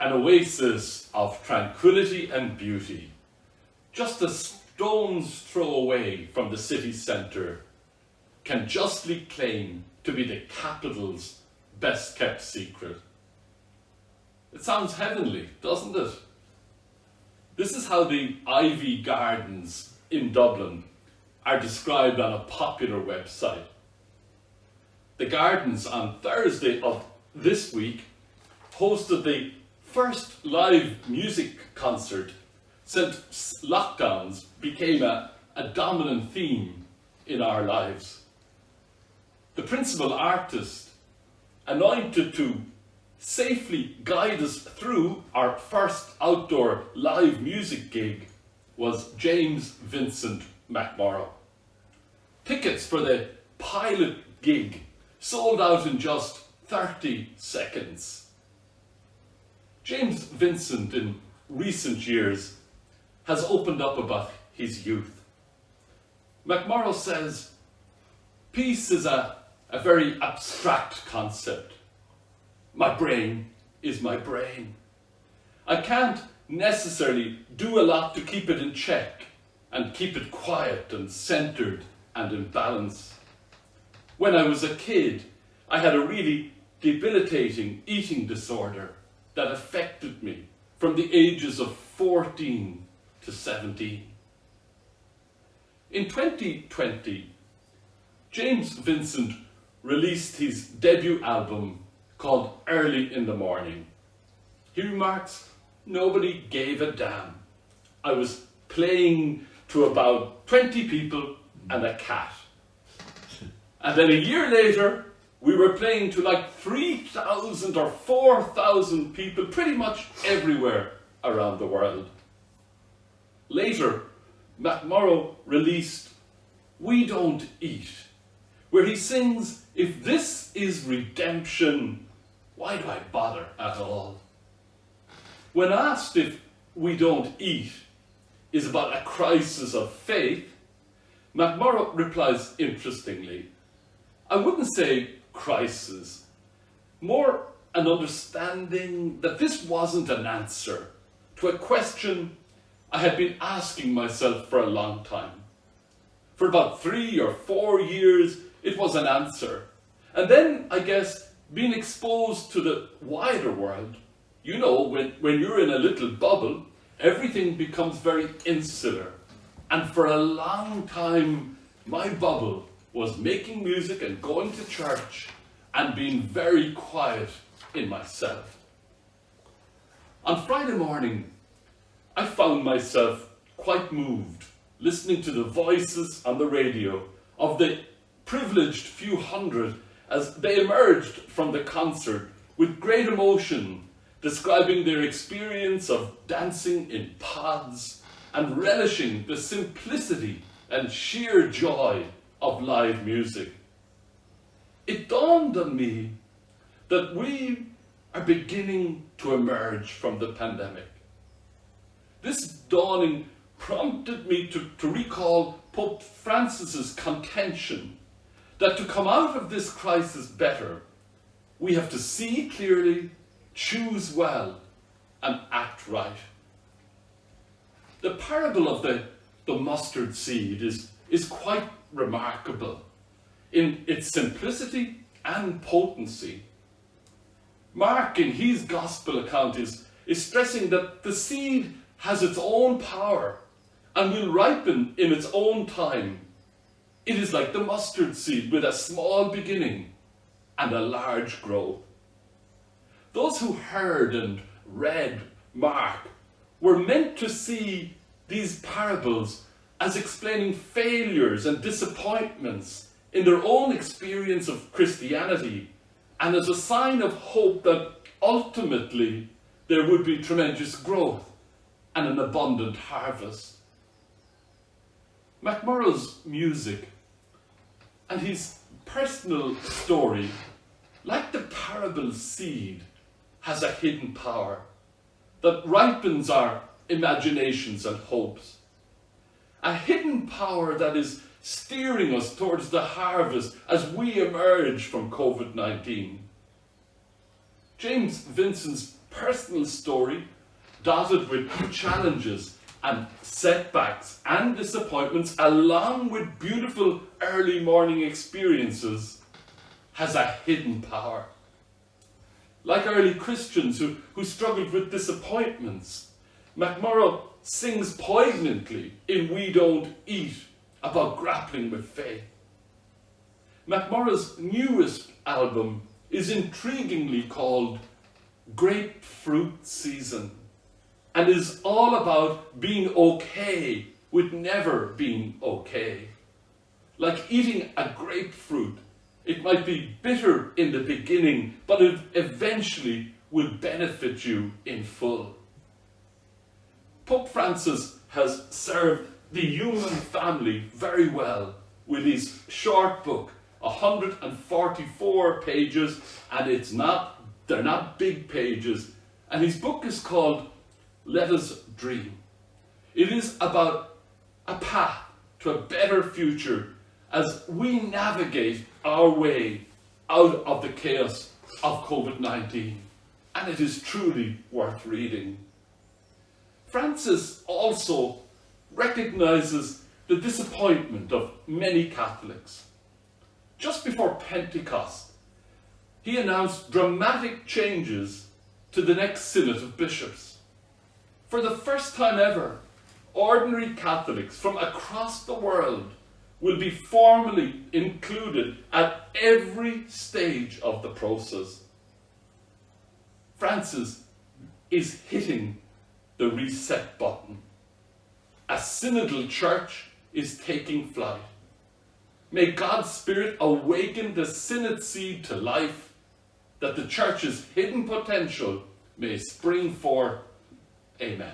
an oasis of tranquility and beauty, just a stone's throw away from the city centre, can justly claim to be the capital's best kept secret. It sounds heavenly, doesn't it? This is how the Ivy Gardens in Dublin are described on a popular website. The Gardens on Thursday of this week hosted the first live music concert since lockdowns became a dominant theme in our lives. The principal artist, anointed to safely guide us through our first outdoor live music gig, was James Vincent McMorrow. Tickets for the pilot gig sold out in just 30 seconds. James Vincent in recent years has opened up about his youth. McMorrow says, peace is a very abstract concept. My brain is my brain. I can't necessarily do a lot to keep it in check and keep it quiet and centered and in balance. When I was a kid, I had a really debilitating eating disorder that affected me from the ages of 14 to 17. In 2020, James Vincent released his debut album called Early in the Morning. He remarks, nobody gave a damn. I was playing to about 20 people and a cat. And then a year later, we were playing to like 3,000 or 4,000 people pretty much everywhere around the world. Later, McMorrow released We Don't Eat, where he sings, if this is redemption, why do I bother at all? When asked if We Don't Eat is about a crisis of faith, McMorrow replies interestingly, I wouldn't say crisis, more an understanding that this wasn't an answer to a question I had been asking myself for a long time. For about 3 or 4 years, it was an answer. And then, I guess, being exposed to the wider world, you know, when you're in a little bubble, everything becomes very insular. And for a long time, my bubble was making music and going to church and being very quiet in myself. On Friday morning, I found myself quite moved, listening to the voices on the radio of the privileged few hundred as they emerged from the concert with great emotion, describing their experience of dancing in pods and relishing the simplicity and sheer joy of live music. It dawned on me that we are beginning to emerge from the pandemic. This dawning prompted me to recall Pope Francis's contention that to come out of this crisis better, we have to see clearly, choose well, and act right. The parable of the mustard seed is quite remarkable in its simplicity and potency. Mark, in his gospel account, is stressing that the seed has its own power and will ripen in its own time. It is like the mustard seed with a small beginning and a large growth. Those who heard and read Mark were meant to see these parables as explaining failures and disappointments in their own experience of Christianity and as a sign of hope that ultimately there would be tremendous growth and an abundant harvest. McMorrow's music and his personal story, like the parable seed, has a hidden power that ripens our imaginations and hopes. A hidden power that is steering us towards the harvest as we emerge from COVID-19. James Vincent's personal story, dotted with challenges and setbacks and disappointments, along with beautiful early morning experiences, has a hidden power. Like early Christians who struggled with disappointments, MacMurrough sings poignantly in We Don't Eat about grappling with faith. MacMurrough's newest album is intriguingly called Grapefruit Season, and is all about being okay with never being okay. Like eating a grapefruit, it might be bitter in the beginning, but it eventually will benefit you in full. Pope Francis has served the human family very well with his short book, 144 pages, and they're not big pages, and his book is called Let Us Dream. It is about a path to a better future as we navigate our way out of the chaos of COVID-19, and it is truly worth reading. Francis also recognizes the disappointment of many Catholics. Just before Pentecost, he announced dramatic changes to the next Synod of Bishops. For the first time ever, ordinary Catholics from across the world will be formally included at every stage of the process. Francis is hitting the reset button. A synodal church is taking flight. May God's Spirit awaken the synod seed to life, that the church's hidden potential may spring forth. Amen.